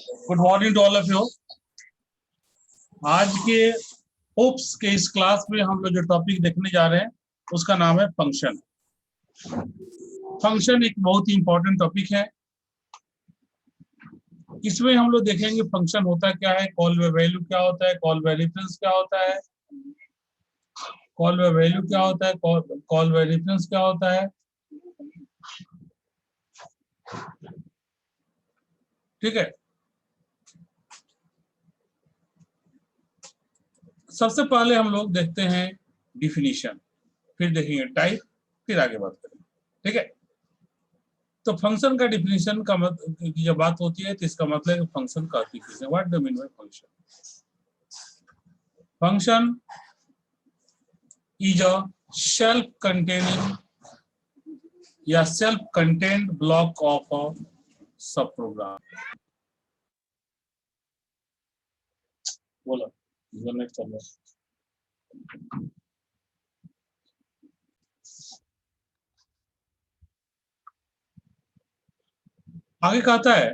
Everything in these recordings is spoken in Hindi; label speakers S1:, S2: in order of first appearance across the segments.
S1: Good morning to all of you. आज के ओप्स के इस क्लास में हम लोग जो टॉपिक देखने जा रहे हैं उसका नाम है फंक्शन। फंक्शन एक बहुत ही इंपॉर्टेंट टॉपिक है। इसमें हम लोग देखेंगे फंक्शन होता क्या है, कॉल बाय वैल्यू क्या होता है, कॉल बाय रेफरेंस क्या होता है, कॉल बाय वैल्यू क्या होता है, कॉल बाय रेफरेंस क्या होता है। ठीक है, सबसे पहले हम लोग देखते हैं डिफिनीशन, फिर देखेंगे टाइप, फिर आगे बात करेंगे। ठीक है, तो फंक्शन का डिफिनीशन का मतलब जब बात होती है तो इसका मतलब है फंक्शन का definition. What do mean by function? Function is a self containing या self contained block of a subprogram. बोलो नेक्स्ट चल रहा है। आगे कहता है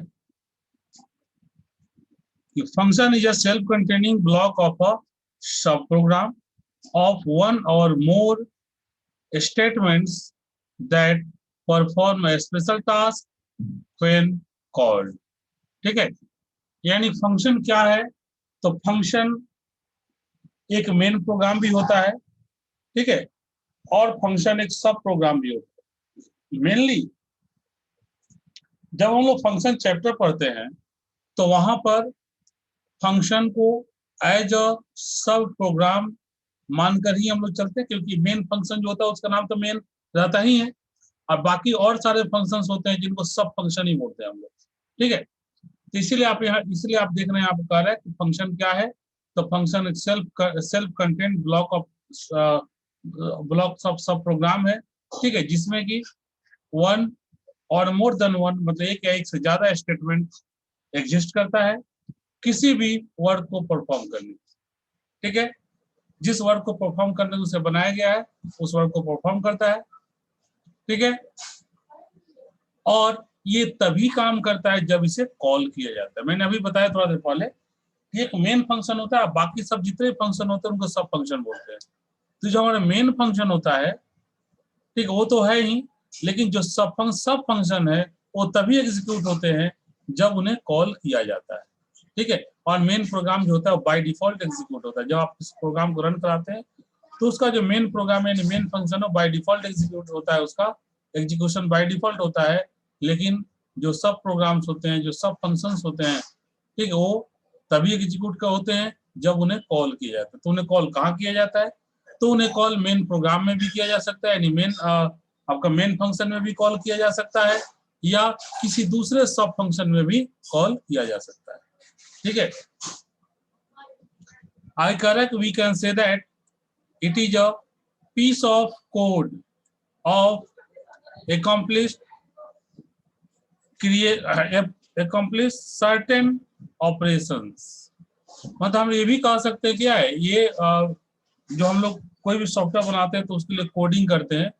S1: कि function is a self containing block of a सब programme of one or more statements that perform a special task when called। ठीक है, यानी फंक्शन क्या है? तो फंक्शन एक मेन प्रोग्राम भी होता है, ठीक है, और फंक्शन एक सब प्रोग्राम भी होता है। मेनली जब हम लोग फंक्शन चैप्टर पढ़ते हैं तो वहां पर फंक्शन को एज अ सब प्रोग्राम मानकर ही हम लोग चलते हैं, क्योंकि मेन फंक्शन जो होता है उसका नाम तो मेन रहता ही है, और बाकी और सारे फंक्शंस होते हैं जिनको सब फंक्शन ही बोलते हैं हम लोग। ठीक है, तो इसीलिए आप यहाँ इसलिए आप देख रहे हैं, आपको कह रहा है कि फंक्शन क्या है। तो फंक्शन एक सेल्फ कंटेंट ब्लॉक ऑफ सब प्रोग्राम है। ठीक है, जिसमें कि वन और मोर देन वन मतलब एक या एक से ज्यादा स्टेटमेंट एग्जिस्ट करता है किसी भी वर्क को परफॉर्म करने। ठीक है, जिस वर्क को परफॉर्म करने उसे बनाया गया है उस वर्क को परफॉर्म करता है। ठीक है, और ये तभी काम करता है जब इसे कॉल किया जाता है। मैंने अभी बताया थोड़ा देर पहले कि एक मेन फंक्शन होता है, बाकी सब जितने फंक्शन होते हैं उनको सब फंक्शन बोलते हैं। तो जो हमारा मेन फंक्शन होता है, ठीक, वो तो है ही, लेकिन जो सब फंक्शन है वो तभी एग्जीक्यूट होते हैं जब उन्हें कॉल किया जाता है। ठीक है, और मेन प्रोग्राम जो होता है बाय डिफॉल्ट एग्जीक्यूट होता है। जब आप इस प्रोग्राम को रन कराते हैं तो उसका जो मेन प्रोग्राम है मेन फंक्शन है बाय डिफॉल्ट एग्जीक्यूट होता है, उसका एग्जीक्यूशन बाय डिफॉल्ट होता है। लेकिन जो सब प्रोग्राम्स होते हैं, जो सब फंक्शंस होते हैं, ठीक है, वो तभी एग्जीक्यूट का होते हैं जब उन्हें कॉल किया जाता है। तो उन्हें कॉल कहाँ किया जाता है? तो उन्हें कॉल मेन प्रोग्राम में भी किया जा सकता है, यानी मेन आपका मेन फंक्शन में भी कॉल किया जा सकता है, या किसी दूसरे सब फंक्शन में भी कॉल किया जा सकता है। ठीक है, I correct we can say that it is a piece of code of accomplish certain operations। मतलब हम ये भी कह सकते हैं क्या है ये जो हम लोग कोई भी सॉफ्टवेयर बनाते हैं तो उसके लिए कोडिंग करते हैं,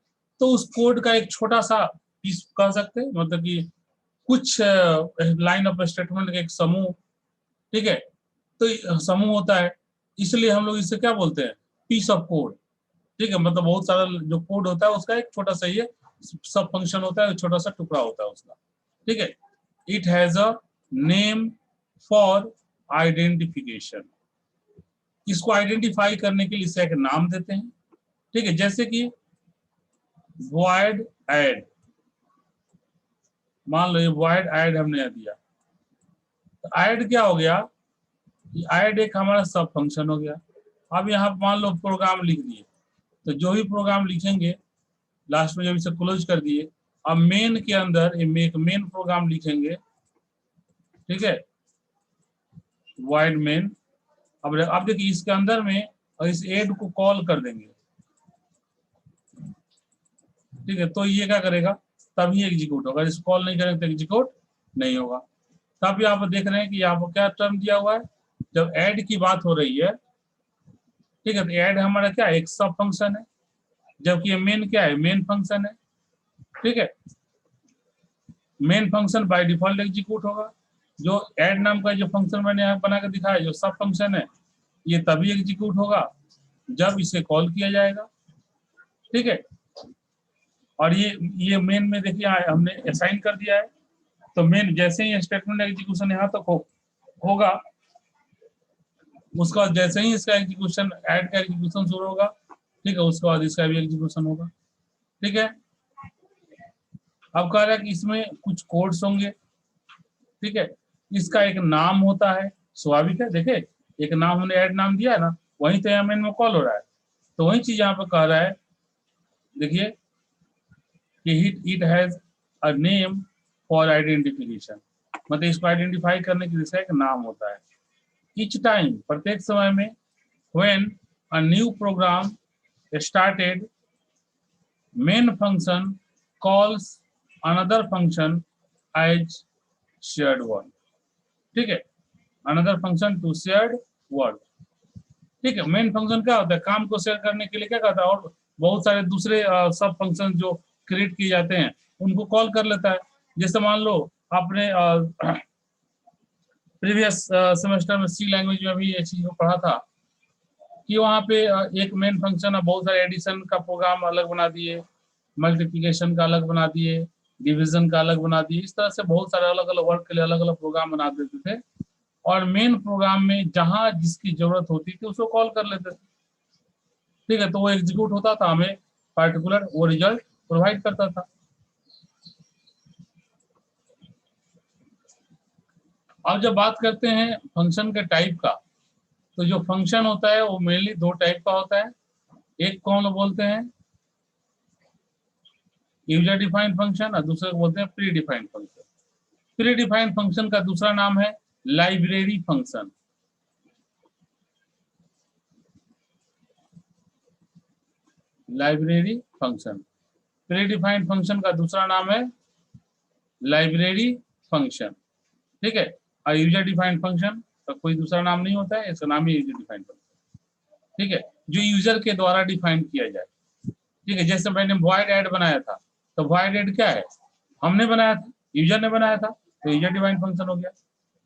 S1: तो उस कोड का एक छोटा सा पीस कह सकते हैं, मतलब कि कुछ लाइन ऑफ स्टेटमेंट का एक समूह। ठीक है, तो समूह होता है, इसलिए हम लोग इसे क्या बोलते हैं? Piece of code. ठीक है, मतलब बहुत सारा जो कोड होता है उसका एक छोटा सा ये सब फंक्शन होता है, छोटा सा टुकड़ा होता है उसका। ठीक है, it has a name for identification. इसको आइडेंटिफाई करने के लिए इसे एक नाम देते हैं। ठीक है, जैसे कि void add, मान लो ये void add हमने दिया, तो add क्या हो गया? add एक हमारा सब फंक्शन हो गया। अब यहाँ मान लो प्रोग्राम लिख दिए, तो जो भी प्रोग्राम लिखेंगे लास्ट में जब इसे क्लोज कर दिए, अब मेन के अंदर एक मेन प्रोग्राम लिखेंगे। ठीक है, वाइड मेन। अब देखिए इसके अंदर में और इस एड को कॉल कर देंगे। ठीक है, तो ये क्या करेगा? तभी एग्जीक्यूट होगा, इसको कॉल नहीं करेंगे तो एग्जीक्यूट नहीं होगा। तब यहाँ पर देख रहे हैं कि यहाँ पर क्या टर्म दिया हुआ है, जब ऐड की बात हो रही है। ठीक है, तो ऐड हमारा क्या एक सब फंक्शन है, जबकि ये मेन क्या है? मेन फंक्शन है। ठीक है, main function by default execute होगा। जो ऐड नाम का जो फंक्शन मैंने यहाँ बना के दिखाया, जो सब फंक्शन है, ये तभी एग्जीक्यूट होगा जब इसे कॉल किया जाएगा। ठीक है, और ये मेन में देखिए हमने असाइन कर दिया है, तो मेन जैसे ही स्टेटमेंट एग्जीक्यूशन यहाँ तक होगा, उसका जैसे ही इसका एग्जीक्यूशन, ऐड का एग्जीक्यूशन शुरू होगा, ठीक है, उसके बाद इसका भी एग्जीक्यूशन होगा। ठीक है, अब कह रहा है कि इसमें कुछ कोड्स होंगे। ठीक है, इसका एक नाम होता है, स्वाभाविक है, देखे एक नाम हमने ऐड नाम दिया है ना, वहीं तो यहाँ मेन में कॉल हो रहा है, तो वही चीज यहाँ पे कह रहा है, देखिए कि it has a name for identification, मतलब इसको आइडेंटिफाई करने के लिए एक नाम होता है। ईच टाइम, प्रत्येक समय में, when a new program started, main function calls another function as shared word। ठीक है, another function to shared word। ठीक है, मेन फंक्शन क्या होता है, काम को शेयर करने के लिए क्या करता है, और बहुत सारे दूसरे सब फंक्शन जो क्रिएट किए जाते हैं उनको कॉल कर लेता है। जैसे मान लो आपने प्रीवियस सेमेस्टर में सी लैंग्वेज में भी ये चीज को पढ़ा था कि वहाँ पे एक मेन फंक्शन है, बहुत सारे एडिशन का प्रोग्राम अलग बना दिए, मल्टीप्लिकेशन का अलग बना दिए, डिवीजन का अलग बना दिए, इस तरह से बहुत सारे अलग अलग वर्ड के लिए अलग अलग प्रोग्राम बना देते थे, और मेन प्रोग्राम में जहां जिसकी जरूरत होती थी उसको कॉल कर लेते थे। ठीक है, तो वो एग्जीक्यूट होता था, हमें पार्टिकुलर वो रिजल्ट प्रोवाइड करता था। अब जब बात करते हैं फंक्शन के टाइप का, तो जो फंक्शन होता है वो मेनली दो टाइप का होता है। एक कौन बोलते हैं, यूजर डिफाइंड फंक्शन, और दूसरे को बोलते हैं pre defined function. Pre defined function का दूसरा नाम है library function. Library function, pre defined function का दूसरा नाम है लाइब्रेरी फंक्शन। ठीक है, और यूजर डिफाइंड फंक्शन का कोई दूसरा नाम नहीं होता है, इसका नाम ही यूजर डिफाइंड फंक्शन। ठीक है, जो यूजर के द्वारा डिफाइन किया जाए। ठीक है, जैसे मैंने वॉइड ऐड बनाया था, तो वॉइड ऐड क्या है, हमने बनाया था, यूजर ने बनाया था, तो यूजर डिफाइंड फंक्शन हो गया।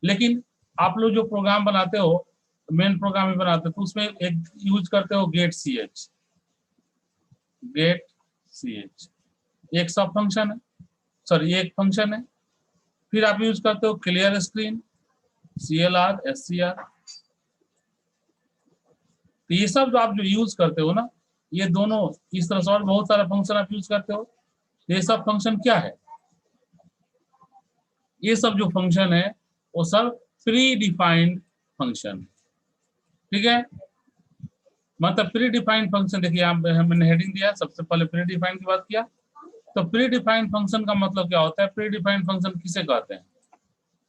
S1: लेकिन आप लोग जो प्रोग्राम बनाते हो, मेन प्रोग्राम ही बनाते हो, तो उसमें एक यूज करते हो गेट सी एच। गेट सी एच एक सब फंक्शन है, सॉरी एक फंक्शन है। फिर आप यूज करते हो क्लियर स्क्रीन, CLR, SCR। तो ये सब जो आप जो यूज करते हो ना, ये दोनों इस तरह से और बहुत सारा फंक्शन आप यूज करते हो। ये सब फंक्शन क्या है, ये सब जो फंक्शन है वो सब प्री डिफाइंड फंक्शन। ठीक है, मतलब प्री डिफाइंड फंक्शन, देखिए हमने हेडिंग दिया, सबसे पहले प्री डिफाइंड की बात किया। तो प्री डिफाइंड फंक्शन का मतलब क्या होता है, प्री डिफाइंड फंक्शन किसे कहते हैं,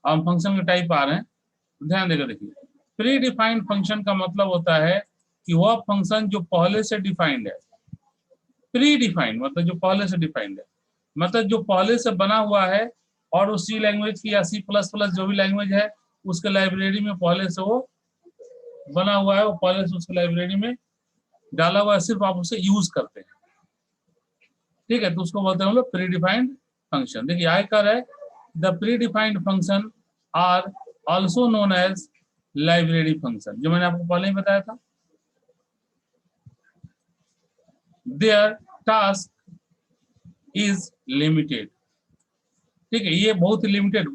S1: हम फंक्शन के टाइप आ रहे हैं, ध्यान देकर देखिए। प्री डिफाइंड फंक्शन का मतलब होता है कि वह फंक्शन जो पहले से डिफाइंड है। प्री डिफाइंड मतलब जो पहले से डिफाइंड है, मतलब जो पहले से बना हुआ है, और उसी लैंग्वेज की या C++ जो भी लैंग्वेज है उसके लाइब्रेरी में पहले से वो बना हुआ है, वो पहले से उसके लाइब्रेरी में डाला हुआ है, सिर्फ आप उसे यूज करते हैं। ठीक है, तो उसको बोलते हैं हम लोग प्री डिफाइंड फंक्शन। देखिए आय कर है, the predefined function are also known as library function, जो मैंने आपको पहले ही बताया था। Their task is limited. ठीक है, ये बहुत ही लिमिटेड,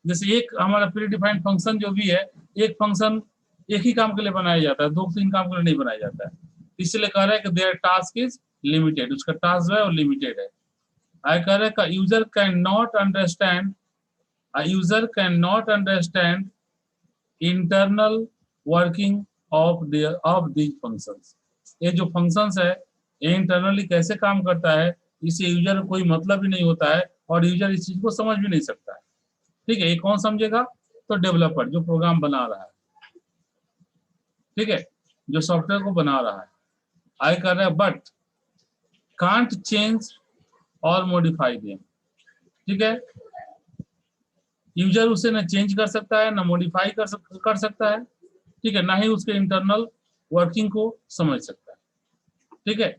S1: जैसे एक हमारा प्री डिफाइंड फंक्शन जो भी है, एक फंक्शन एक ही काम के लिए बनाया जाता है, दो तीन काम के लिए नहीं बनाया जाता है। इसलिए कह रहा है कि देयर टास्क इज लिमिटेड, उसका टास्क जो है वो लिमिटेड है। आई कह रहा है का user can not understand, a user cannot understand internal working of these functions। ये जो functions है ये इंटरनली कैसे काम करता है, इसे यूजर को कोई मतलब ही नहीं होता है, और यूजर इस चीज को समझ भी नहीं सकता है। ठीक है, ये कौन समझेगा, तो डेवलपर जो प्रोग्राम बना रहा है, ठीक है, जो सॉफ्टवेयर को बना रहा है। आई कर रहा है बट कांट चेंज और मॉडिफाई देम। ठीक है, यूजर उसे ना चेंज कर सकता है, ना मॉडिफाई कर सकता है। ठीक है, ना ही उसके इंटरनल वर्किंग को समझ सकता है। ठीक है,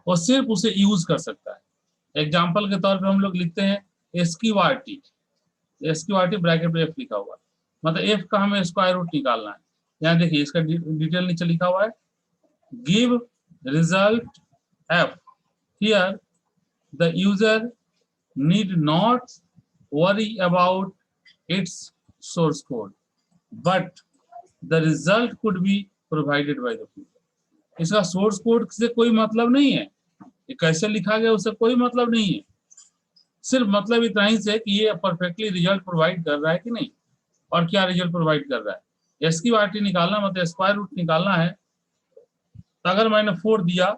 S1: और सिर्फ उसे यूज कर सकता है। एग्जाम्पल के तौर पे हम लोग लिखते हैं SQRT, SQRT ब्रैकेट में F लिखा हुआ है, मतलब F का हमें स्क्वायर रूट निकालना है। यहाँ देखिए इसका डिटेल नीचे लिखा हुआ है, give result F, here the user need not worry about its source code, but the result could be provided by the user. इसका सोर्स कोड से कोई मतलब नहीं है, ये कैसे लिखा गया उससे कोई मतलब नहीं है, सिर्फ मतलब इतना ही से कि ये परफेक्टली रिजल्ट प्रोवाइड कर रहा है कि नहीं, और क्या रिजल्ट प्रोवाइड कर रहा है। SQRT निकालना मतलब स्क्वायर रूट निकालना है। तो अगर मैंने 4 दिया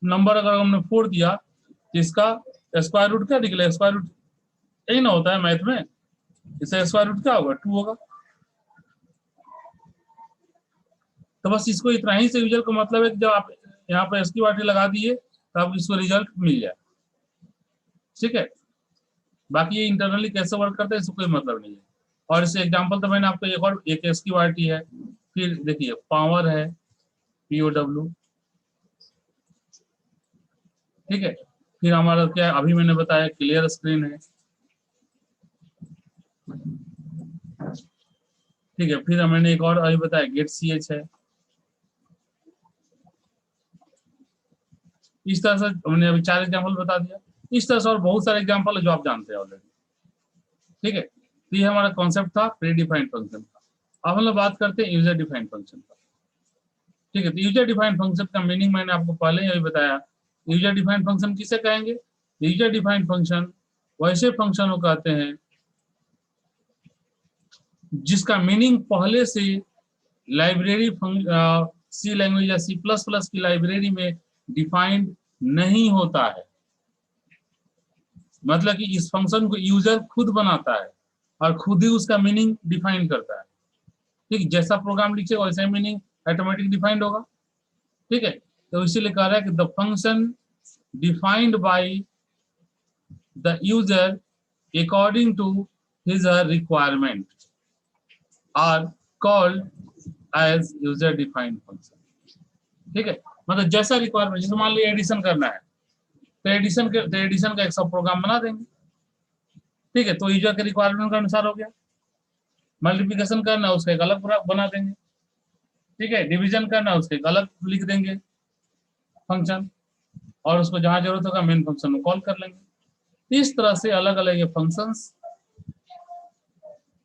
S1: नंबर, अगर हमने 4 दिया तो इसका स्क्वायर रूट क्या निकलेगा, स्क्वायर रूट यही ना होता है मैथ में, इसका स्क्वायर रूट क्या होगा, 2 होगा। तो बस इसको इतना ही से यूजर को मतलब है कि जब आप यहाँ पर SQRT लगा दिए तो आपको इसको रिजल्ट मिल जाए, ठीक है। बाकी ये इंटरनली कैसे वर्क करता है इसको कोई मतलब नहीं है। और इसे एग्जांपल तो मैंने आपको एक SQRT है, फिर देखिए पावर है POW, ठीक है। फिर हमारा क्या अभी मैंने बताया क्लियर स्क्रीन है, ठीक है। फिर मैंने एक और अभी बताया गेट CH है। इस तरह से हमने अभी 4 एग्जाम्पल बता दिया, इस तरह से और बहुत सारे एग्जाम्पल है जो आप जानते हैं ऑलरेडी, ठीक है। तो ये हमारा कॉन्सेप्ट था प्री डिफाइंड फंक्शन का। अब हम लोग बात करते हैं यूजर डिफाइंड फंक्शन का, ठीक है। तो यूजर डिफाइंड फंक्शन का मीनिंग मैंने आपको पहले ही अभी बताया। यूजर डिफाइंड फंक्शन किसे कहेंगे, यूजर डिफाइंड फंक्शन वैसे फंक्शन को कहते हैं जिसका मीनिंग पहले से लाइब्रेरी सी लैंग्वेज या C++ की लाइब्रेरी में डिफाइंड नहीं होता है, मतलब कि इस फंक्शन को यूजर खुद बनाता है और खुद ही उसका मीनिंग डिफाइन करता है, ठीक। जैसा प्रोग्राम लिखे वैसा मीनिंग ऑटोमेटिक डिफाइंड होगा, ठीक है। तो इसीलिए कह रहा है कि the function defined by the user according to his requirement are called as user defined function, ठीक है। मतलब जैसा रिक्वायरमेंट, जैसे मान लीजिए एडिशन करना है तो एडिशन का एक सब प्रोग्राम बना देंगे, ठीक है। तो यूजर के रिक्वायरमेंट के अनुसार हो गया। मल्टीप्लिकेशन करना उसका एक अलग बना देंगे, ठीक है। डिवीजन करना उसके एक अलग लिख देंगे फंक्शन, और उसको जहां जरूरत होगा मेन फंक्शन में कॉल कर लेंगे। इस तरह से अलग अलग ये फंक्शंस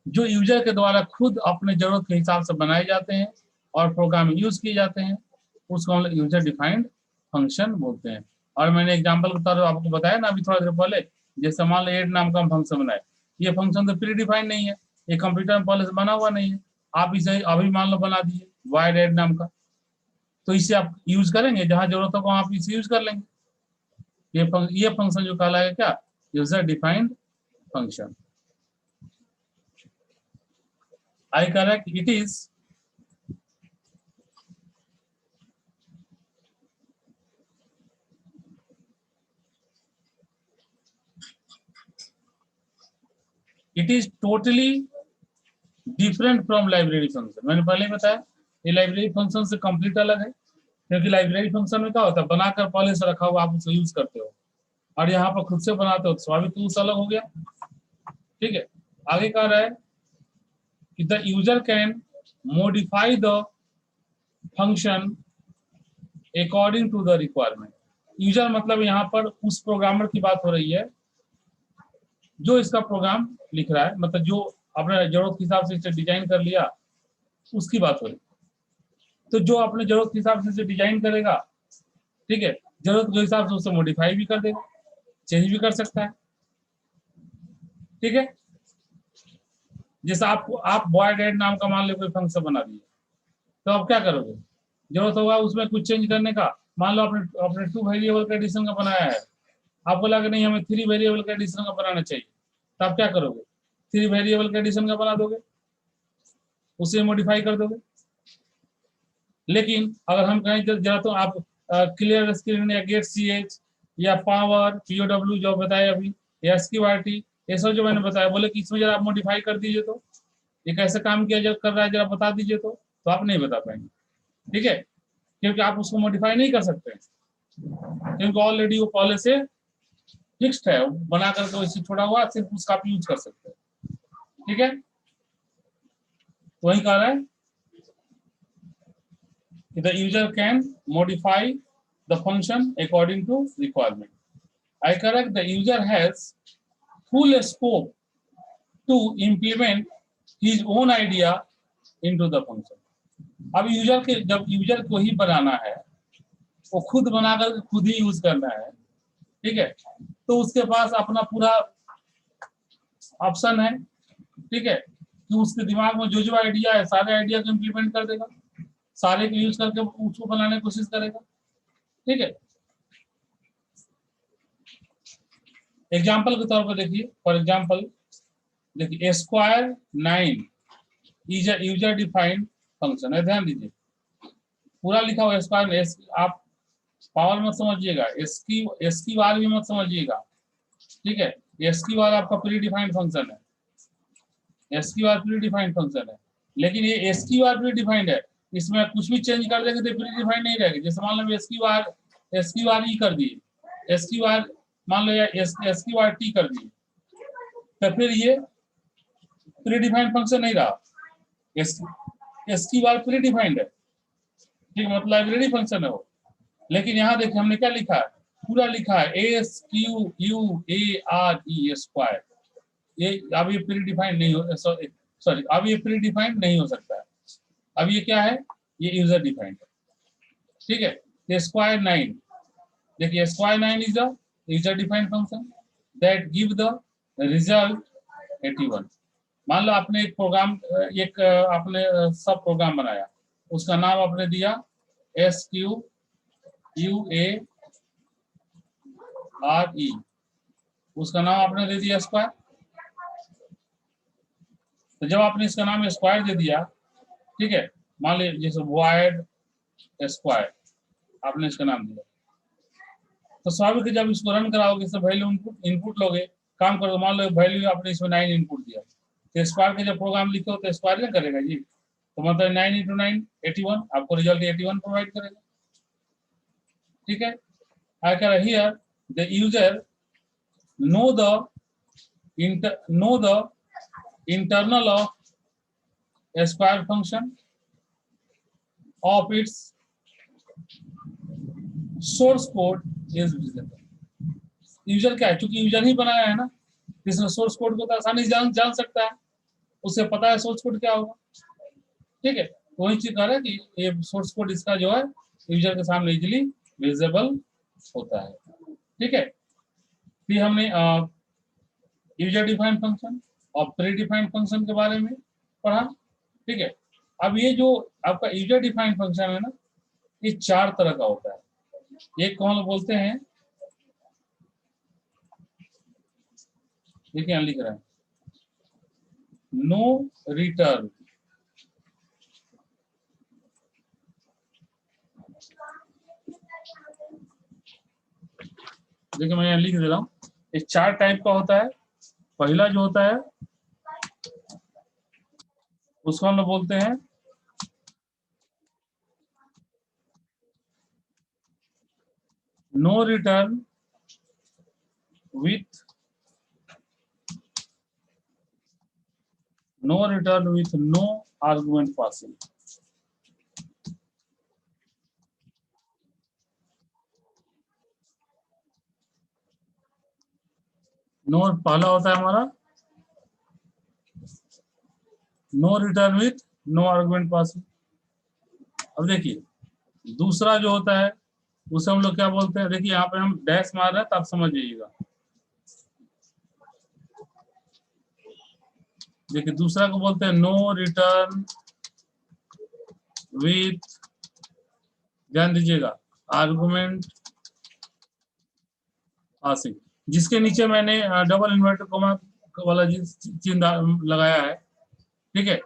S1: जो यूजर के द्वारा खुद अपने जरूरत के हिसाब से बनाए जाते हैं और प्रोग्राम यूज किए जाते हैं, उसको हम लोग यूजर डिफाइंड फंक्शन बोलते हैं। और मैंने एग्जांपल बता रहा हूँ आपको बताया ना अभी थोड़ा देर पहले, जैसे मान लो एड नाम का फंक्शन बनाए, ये फंक्शन तो प्री डिफाइंड नहीं है, ये कंप्यूटर में पहले से बना हुआ नहीं है, आप इसे अभी मान लो बना दिए वाइड एड नाम का, तो इसे आप यूज करेंगे, जहां जरूरत हो आप इसे यूज कर लेंगे। ये फंक्शन जो कहलाएगा क्या, user defined function. I correct, it is totally different from library function. मैंने पहले ही बताया ये लाइब्रेरी फंक्शन से कंप्लीट अलग है, क्योंकि लाइब्रेरी फंक्शन में क्या होता है बनाकर पहले से रखा हुआ आप उसे यूज करते हो, और यहाँ पर खुद से बनाते हो तो स्वाभाविक टूल्स अलग हो गया, ठीक है। आगे कह रहा है कि the user can modify the function according to the requirement. User मतलब यहाँ पर उस प्रोग्रामर की बात हो रही है जो इसका प्रोग्राम लिख रहा है, मतलब जो अपने जरूरत के हिसाब से इसे डिजाइन कर लिया उसकी बात हो रही है। तो जो अपने जरूरत के हिसाब से इसे डिजाइन करेगा, ठीक है, जरूरत के हिसाब से उसे मॉडिफाई भी कर देगा, चेंज भी कर सकता है, ठीक है। जैसे आप बॉय डैड नाम का मान लो कोई फंक्शन बना दिए, तो आप क्या करोगे, जरूरत होगा उसमें कुछ चेंज करने का, मान लो आपने 2 वेरिएबल का एडिशन का बनाया है, आपको लगा नहीं हमें 3 वेरिएबल का एडिशन का बनाना चाहिए, तो आप क्या करोगे, 3 वेरिएबल का एडिशन का बना दोगे, उसे मॉडिफाई कर दोगे। लेकिन अगर हम कहें जरा तो आप क्लियर स्क्रीन या गेट CH या पावर POW जो बताया अभी, या SQRT, ये सब जो मैंने बताया, बोले कि इसमें जरा आप मॉडिफाई कर दीजिए तो ये कैसे काम किया जब कर रहा है जरा बता दीजिए, तो आप नहीं बता पाएंगे, ठीक है, क्योंकि आप उसको मॉडिफाई नहीं कर सकते क्योंकि ऑलरेडी वो पहले से फिक्स्ड है, बना करके वैसे छोड़ा हुआ, सिर्फ उसका आप यूज कर सकते हैं। ठीक है, वही कह रहा है कि the user can modify the function according to requirement. I correct the user has full scope to implement his own idea into the function. अब यूजर के, जब यूजर को ही बनाना है, वो खुद बनाकर खुद ही यूज करना है, ठीक है, तो उसके पास अपना पूरा ऑप्शन है, ठीक है, कि उसके दिमाग में जो जो आइडिया है सारे आइडिया को इम्प्लीमेंट कर देगा, सारे को यूज करके उसको बनाने की कोशिश करेगा। ठीक है, एग्जाम्पल के तौर पर देखिए, फॉर एग्जाम्पल देखिए square 9 is a user defined function है, ध्यान दीजिए पूरा लिखा हुआ स्क्वायर, आप पावर मत समझिएगा, एस की बार भी मत समझिएगा, ठीक है, एस की बार आपका प्री डिफाइंड फंक्शन है, एस की बार प्री डिफाइंड फंक्शन है, लेकिन ये एस की बार प्री डिफाइंड है, इसमें कुछ भी चेंज कर देंगे तो प्री डिफाइंड नहीं रहेगी। जैसे मान लो एस की बार ई कर दिए, एस की बार मान लो एस की बार टी कर दिए, तो फिर ये प्री डिफाइंड फंक्शन नहीं रहा, एस की बार प्री डिफाइंड है, ठीक, मतलब लाइब्रेरी फंक्शन है वो। लेकिन यहाँ देखिए हमने क्या लिखा है, पूरा लिखा है S Q U A R E square, ये अब ये प्री डिफाइंड नहीं हो, सॉरी अब ये प्री डिफाइंड नहीं हो सकता है, अब ये क्या है, ये यूजर डिफाइंड है। ठीक है, स्क्वायर 9, देखिए square 9 is a user defined function that give the result 81। मान लो आपने एक प्रोग्राम, एक आपने सब प्रोग्राम बनाया, उसका नाम आपने दिया S Q U A R E, उसका नाम आपने दे दिया स्क्वायर। तो जब आपने इसका नाम स्क्वायर दे दिया, ठीक है, मान लीजिए जैसे वाइड स्क्वायर आपने इसका नाम दिया, तो स्वाभाविक है जब इसको रन कराओगे तो वैल्यू इनपुट लोगे, काम करो, मान लो वैल्यू आपने इसमें 9 इनपुट दिया, तो स्क्वायर के जब प्रोग्राम लिखो तो स्क्वायर क्या करेगा जी, तो मतलब 9 × 9 81, आपको रिजल्ट 81 प्रोवाइड करेगा। ठीक है, I can here the user know the internal of a square function of its source code is visible। User क्या है, चूंकि यूजर ही बनाया है ना, इसमें सोर्स कोड को तो आसानी से जान सकता है, उसे पता है सोर्स कोड क्या होगा। ठीक है, तो वही चीज कह रहा है कि ये सोर्स कोड इसका जो है यूजर के सामने इजिली विजिबल होता है। ठीक है, फिर हमने यूजर डिफाइंड फंक्शन और प्री डिफाइंड फंक्शन के बारे में पढ़ा। ठीक है, अब ये जो आपका यूजर डिफाइंड फंक्शन है ना, ये 4 तरह का होता है। एक को हम बोलते हैं, देखिए यहाँ लिख रहा है नो रिटर्न, देखिए मैं यहाँ लिख दे रहा हूँ, ये 4 टाइप का होता है। पहला जो होता है उसको हम लोग बोलते हैं no return with no argument passing. No, पहला होता है हमारा no return with no argument passing. अब देखिए दूसरा जो होता है उसे हम लोग क्या बोलते हैं, देखिए यहाँ पे हम डैश मार रहे हैं तो आप समझ जाइएगा। देखिए दूसरा को बोलते हैं नो रिटर्न विथ, ध्यान दीजिएगा, आर्गुमेंट पासिंग, जिसके नीचे मैंने डबल इन्वर्टेड कॉमा वाला चिन्ह लगाया है। ठीक है,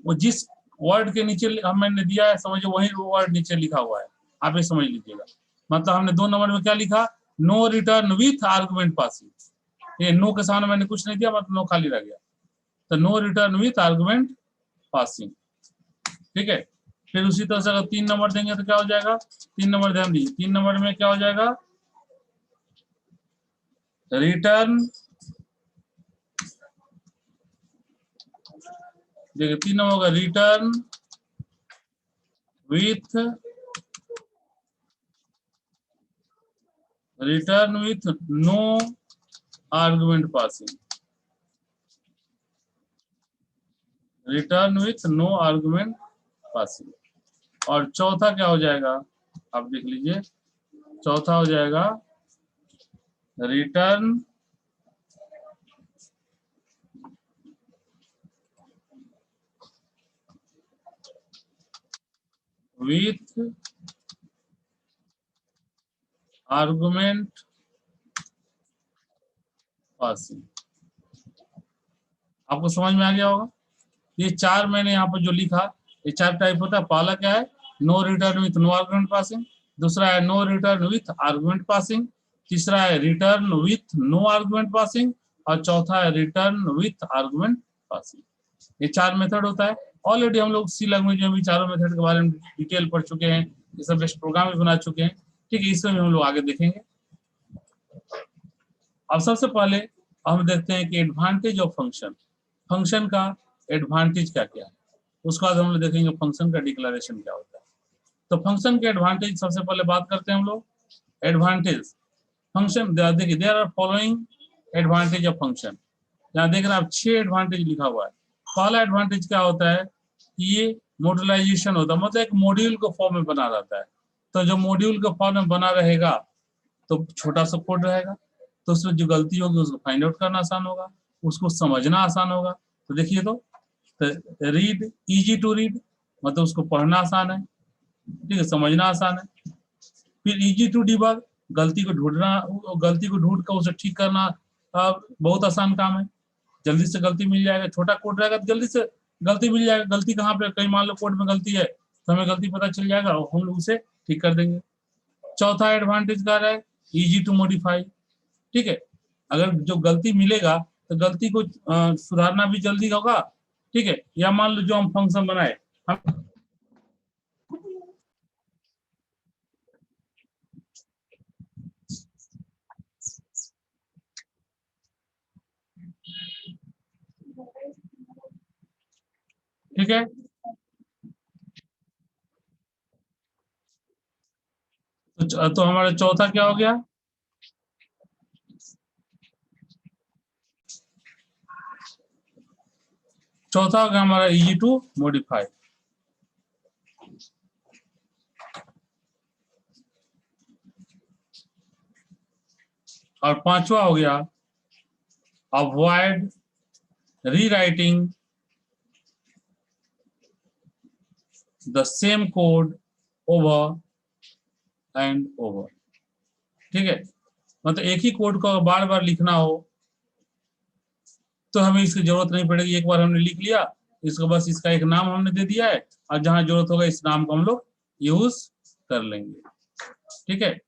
S1: वो जिस वर्ड के नीचे मैंने दिया है समझो वही वर्ड नीचे लिखा हुआ है, आप ये समझ लीजिएगा। मतलब हमने 2 नंबर में क्या लिखा, no return with argument passing, ये नो के सामने मैंने कुछ नहीं दिया, मतलब नो खाली रह गया, तो no return with argument passing. ठीक है, फिर उसी तरह से अगर 3 नंबर देंगे तो क्या हो जाएगा, 3 नंबर ध्यान दीजिए, 3 नंबर में क्या हो जाएगा, रिटर्न, देखिए 3 नंबर होगा return with no argument passing, return with no argument passing. और चौथा क्या हो जाएगा, आप देख लीजिए, चौथा हो जाएगा रिटर्न विथ आर्गुमेंट पासिंग। आपको समझ में आ गया होगा। ये 4 मैंने यहाँ पर जो लिखा, ये 4 टाइप होता है। पहला क्या है, no return with no argument passing. दूसरा है no return with argument passing. तीसरा है return with no argument passing. और चौथा है रिटर्न विथ आर्गुमेंट पासिंग। ये 4 मेथड होता है। ऑलरेडी हम लोग सी लैंग्वेज में भी चारों मेथड के बारे में डिटेल पढ़ चुके हैं, ये सब बेस्ट प्रोग्राम भी बना चुके हैं। ठीक है, इसमें हम लोग आगे देखेंगे। अब सबसे पहले हम देखते हैं कि एडवांटेज ऑफ फंक्शन, फंक्शन का एडवांटेज क्या क्या है। उसके बाद हम लोग देखेंगे फंक्शन का डिक्लेरेशन क्या होता है। तो फंक्शन के एडवांटेज सबसे पहले बात करते हैं हम लोग। एडवांटेज फंक्शन, देखिए there are following advantage of function. यहाँ देख रहे हैं आप 6 एडवांटेज लिखा हुआ है। पहला एडवांटेज क्या होता है कि ये मॉड्यूलाइजेशन होता है, मतलब एक मॉड्यूल को फॉर्म में बना रहता है। तो जो मॉड्यूल को फॉर्म में बना रहेगा तो छोटा सा कोड रहेगा, तो उसमें जो गलती होगी उसको फाइंड आउट करना आसान होगा, उसको समझना आसान होगा। तो देखिए, तो रीड, इजी टू रीड, मतलब उसको पढ़ना आसान है, ठीक है, समझना आसान है। फिर इजी टू डिबग, गलती को ढूंढ कर उसे ठीक करना बहुत आसान काम है, जल्दी से गलती मिल जाएगा। छोटा कोड रहेगा तो जल्दी से गलती मिल जाएगा। गलती कहाँ पे, कहीं मान लो कोड में गलती है तो हमें गलती पता चल जाएगा और हम लोग उसे ठीक कर देंगे। चौथा एडवांटेज क्या है, इजी टू मॉडिफाई, ठीक है, अगर जो गलती मिलेगा तो गलती को सुधारना भी जल्दी होगा, ठीक है। या मान लो जो हम फंक्शन बनाए, हम ठीक है, तो हमारा चौथा क्या हो गया, चौथा हो गया हमारा इजी टू मॉडिफाई। और पांचवा हो गया avoid rewriting the same code over and over, ठीक है। मतलब एक ही कोड को बार बार लिखना हो तो हमें इसकी जरूरत नहीं पड़ेगी। एक बार हमने लिख लिया, इसको बस इसका एक नाम हमने दे दिया है, और जहां जरूरत होगा इस नाम को हम लोग यूज कर लेंगे, ठीक है।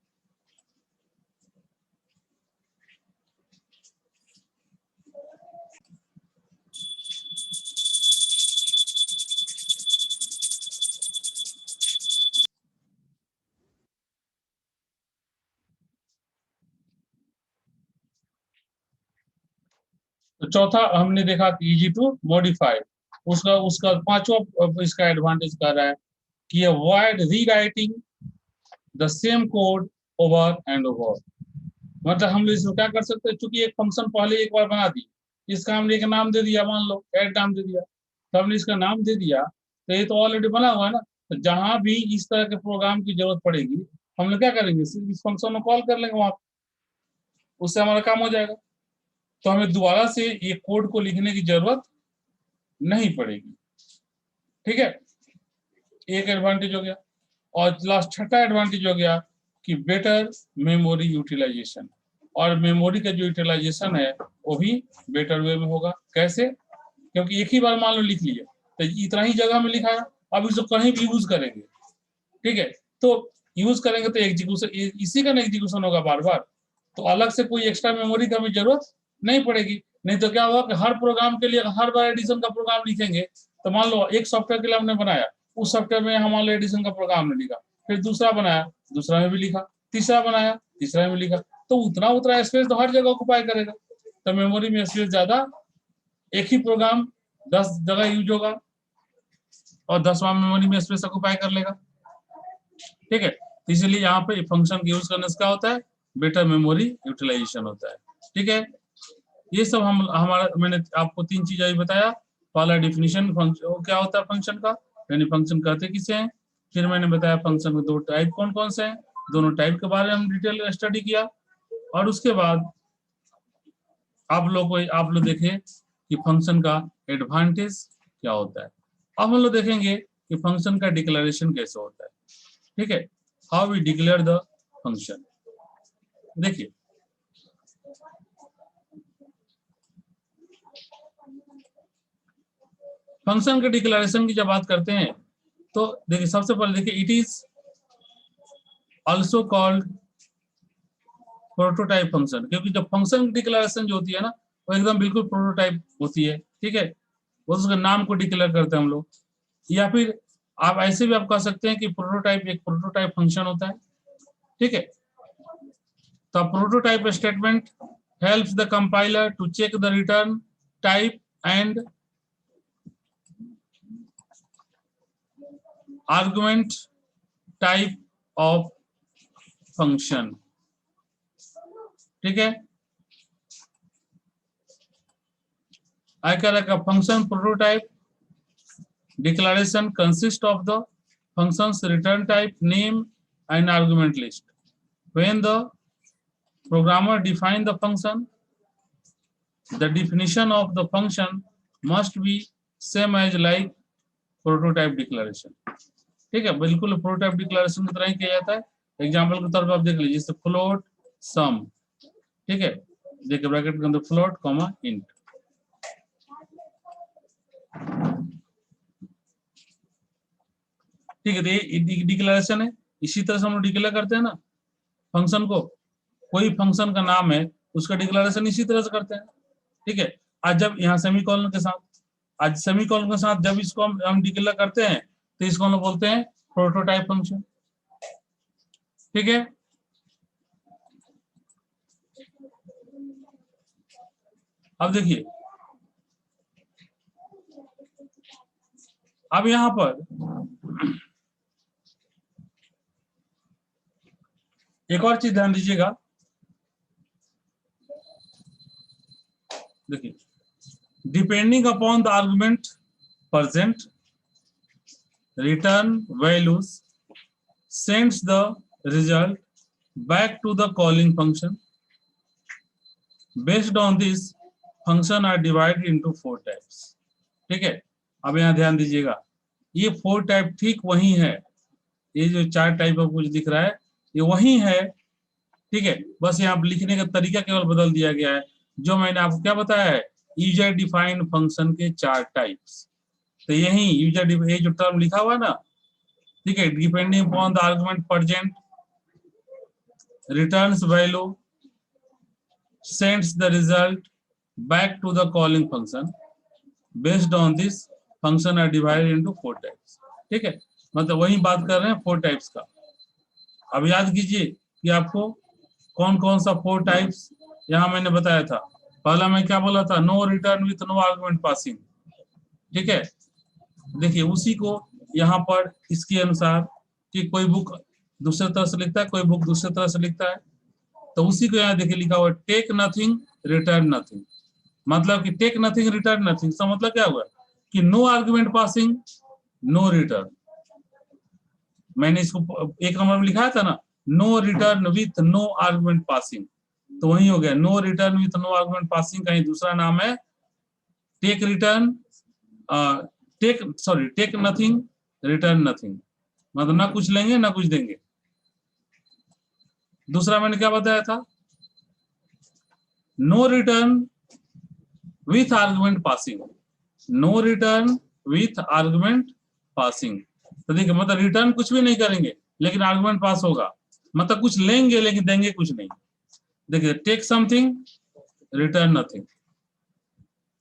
S1: तो चौथा हमने देखा कि इजी टू मॉडिफाई। उसका उसका पांचवा इसका एडवांटेज कर रहा है कि avoid rewriting the same code over and over. मतलब हम इसको क्या कर सकते हैं, चूंकि एक फंक्शन पहले एक बार बना दी, इसका हमने एक नाम दे दिया, मान लो ऐड नाम दे दिया, तो हमने इसका नाम दे दिया, तो ये तो ऑलरेडी बना हुआ है ना। तो जहां भी इस तरह के प्रोग्राम की जरूरत पड़ेगी हम लोग क्या करेंगे, सिर्फ इस फंक्शन में कॉल कर लेंगे वहां, उससे हमारा काम हो जाएगा। तो हमें दोबारा से ये कोड को लिखने की जरूरत नहीं पड़ेगी, ठीक है। एक एडवांटेज हो गया। और लास्ट छठा एडवांटेज हो गया कि बेटर मेमोरी यूटिलाइजेशन। और मेमोरी का जो यूटिलाइजेशन है वो भी बेटर वे में होगा। कैसे, क्योंकि एक ही बार मान लो लिख लिया तो इतना ही जगह में लिखा है, अब इसको कहीं भी यूज करेंगे, ठीक है। तो यूज करेंगे तो एग्जीक्यूशन इसी का एग्जीक्यूशन होगा बार बार, तो अलग से कोई एक्स्ट्रा मेमोरी का भी जरूरत नहीं पड़ेगी। नहीं तो क्या होगा कि हर प्रोग्राम के लिए हर बार एडिशन का प्रोग्राम लिखेंगे, तो मान लो एक सॉफ्टवेयर के लिए हमने बनाया, उस सॉफ्टवेयर में हम मान लो एडिशन का प्रोग्राम ने लिखा, फिर दूसरा बनाया, दूसरा में भी लिखा, तीसरा बनाया, तीसरा में लिखा, तो उतना स्पेस तो हर जगह ऑक्युपाई करेगा, तो मेमोरी में स्पेस ज्यादा, एक ही प्रोग्राम 10 जगह यूज होगा और 10वां मेमोरी में स्पेस ऑक्युपाई कर लेगा। ठीक है, इसलिए यहाँ पे फंक्शन की यूज करने से क्या होता है, बेटर मेमोरी यूटिलाइजेशन होता है। ठीक है, ये सब हमारा मैंने आपको 3 चीज अभी बताया। पहला डिफिनीशन फंक्शन क्या होता है फंक्शन का, यानी फंक्शन कहते किसे हैं। फिर मैंने बताया फंक्शन के 2 टाइप कौन कौन से हैं, दोनों टाइप के बारे में हम डिटेल स्टडी किया। और उसके बाद आप लोग देखें कि फंक्शन का एडवांटेज क्या होता है। अब हम लोग देखेंगे कि फंक्शन का डिक्लेरेशन कैसे होता है। ठीक है, how we declare the function. देखिए फंक्शन के डिक्लेरेशन की जब बात करते हैं तो देखिए सबसे पहले देखिए it is also called prototype function, क्योंकि जब फंक्शन डिक्लेरेशन जो होती है ना वो एकदम बिल्कुल प्रोटोटाइप होती है। ठीक है, वो उसके नाम को डिक्लेयर करते हैं हम लोग, या फिर आप ऐसे भी आप कह सकते हैं कि प्रोटोटाइप एक प्रोटोटाइप फंक्शन होता है। ठीक है, तो prototype statement helps the compiler to check the return type and argument type of function। ठीक है, like a function prototype declaration consists of the function's return type, name and argument list. When the programmer define the function, the definition of the function must be same as like prototype declaration. ठीक है, बिल्कुल प्रोटोटाइप डिक्लेरेशन की तरह ही किया जाता है। एग्जांपल के तौर पर आप देख लीजिए, जैसे फ्लोट सम। ठीक है, देखिए ब्रैकेट के अंदर फ्लोट कॉमा इंट। ठीक है, तो ये डिक्लेरेशन है। इसी तरह से हम लोग डिक्लेयर करते हैं ना फंक्शन को, कोई फंक्शन का नाम है उसका डिक्लेरेशन इसी तरह से करते हैं। ठीक है, आज जब यहाँ सेमीकोलन के साथ जब इसको हम डिक्लेयर करते हैं तो इसको हम लोग बोलते हैं प्रोटोटाइप फंक्शन। ठीक है, अब देखिए अब यहां पर एक और चीज ध्यान दीजिएगा। देखिए, depending upon the argument present, return values sends the result back to the calling function. Based on this, function are divided into 4 types. ठीक है, अब यहाँ ध्यान दीजिएगा, ये 4 टाइप ठीक वही है, ये जो 4 टाइप आपको कुछ दिख रहा है ये वही है। ठीक है, बस यहाँ लिखने का तरीका केवल बदल दिया गया है। जो मैंने आपको क्या बताया है, यूजर डिफाइंड फंक्शन के 4 टाइप्स, तो यही यूजर ये जो टर्म लिखा हुआ ना, ठीक है, depending upon the argument present, returns value, sends the result back to the calling function. Based on this, function are divided into 4 types. ठीक है, मतलब वही बात कर रहे हैं 4 टाइप्स का। अब याद कीजिए कि आपको कौन कौन सा 4 टाइप्स यहाँ मैंने बताया था। पहला मैं क्या बोला था, no return with no argument passing. ठीक है, देखिए उसी को यहाँ पर इसके अनुसार कि कोई बुक दूसरे तरह से लिखता है, कोई बुक दूसरे तरह से लिखता है, तो उसी को यहाँ देखिए लिखा हुआ टेक नथिंग रिटर्न नथिंग। मतलब कि टेक नथिंग रिटर्न नथिंग का मतलब क्या हुआ कि no argument passing no return. मैंने इसको 1 नंबर में लिखा था ना, no return with no argument passing, तो वही हो गया no return with no argument passing का ही दूसरा नाम है take return take nothing return nothing, मतलब ना कुछ लेंगे ना कुछ देंगे। दूसरा मैंने क्या बताया था, no return with argument passing, no return with argument passing. तो देखिए मतलब रिटर्न कुछ भी नहीं करेंगे लेकिन आर्गुमेंट पास होगा, मतलब कुछ लेंगे लेकिन देंगे कुछ नहीं। देखिए टेक समथिंग रिटर्न नथिंग।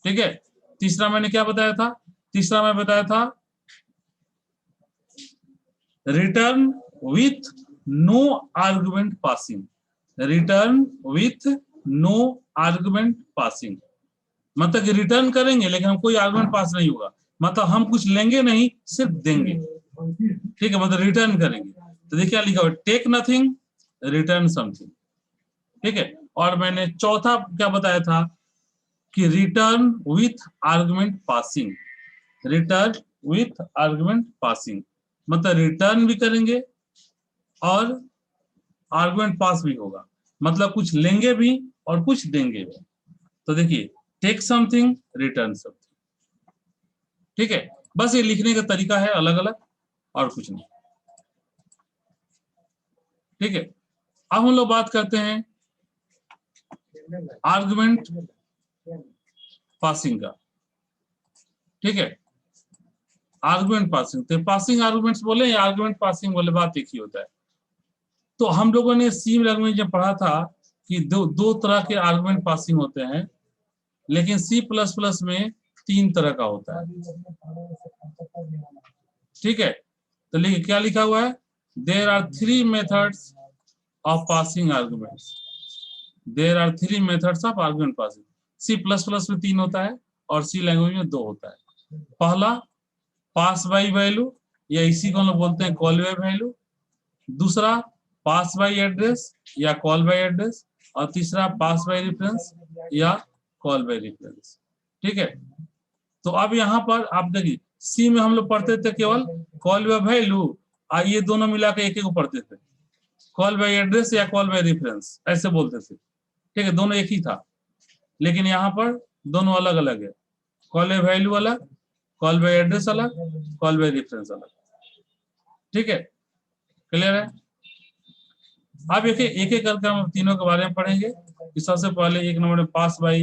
S1: ठीक है, तीसरा मैंने क्या बताया था, तीसरा मैं बताया था return with no argument passing. Return with no argument passing, मतलब कि रिटर्न करेंगे लेकिन हम कोई आर्गुमेंट पास नहीं होगा, मतलब हम कुछ लेंगे नहीं सिर्फ देंगे, ठीक है, मतलब रिटर्न करेंगे। तो देखिए क्या लिखा हुआ, टेक नथिंग रिटर्न समथिंग, ठीक है। और मैंने चौथा क्या बताया था कि return with argument passing, return with argument passing, मतलब रिटर्न भी करेंगे और आर्गुमेंट पास भी होगा, मतलब कुछ लेंगे भी और कुछ देंगे भी। तो देखिए टेक समथिंग रिटर्न समथिंग, ठीक है, बस ये लिखने का तरीका है अलग अलग और कुछ नहीं, ठीक है। अब हम लोग बात करते हैं आर्गुमेंट पासिंग का, ठीक है। आर्गुमेंट पासिंग, तो पासिंग आर्गुमेंट्स बोले या आर्गुमेंट पासिंग बोले, बात एक ही होता है। तो हम लोगों ने सी लैंग्वेज में पढ़ा था कि दो तरह के आर्गुमेंट पासिंग होते हैं, लेकिन सी प्लस प्लस में 3 तरह का होता है, ठीक है। तो क्या लिखा हुआ है, there are 3 methods of passing arguments, there are 3 methods of argument passing. C plus plus में 3 होता है और सी लैंग्वेज में 2 होता है। पहला पास बाई वैल्यू, या इसी को हम लोग बोलते हैं कॉल बाई वैल्यू। दूसरा पास बाई एड्रेस या कॉल बाई एड्रेस, और तीसरा पास बाई रेफरेंस या कॉल बाई रेफरेंस, ठीक है। तो अब यहाँ पर आप देखिए सी में हम लोग पढ़ते थे केवल कॉल बाई वैल्यू, और ये दोनों मिला के एक एक को पढ़ते थे, कॉल बाई एड्रेस या कॉल बाई रेफरेंस ऐसे बोलते थे, ठीक है, दोनों एक ही था। लेकिन यहाँ पर दोनों अलग अलग है, कॉल बाई वैल्यू अलग, कॉल बाई एड्रेस अलग, कॉल बाई रेफरेंस अलग, ठीक है, क्लियर है। अब एक एक करके हम तीनों के बारे में पढ़ेंगे। सबसे पहले 1 नंबर में पास बाई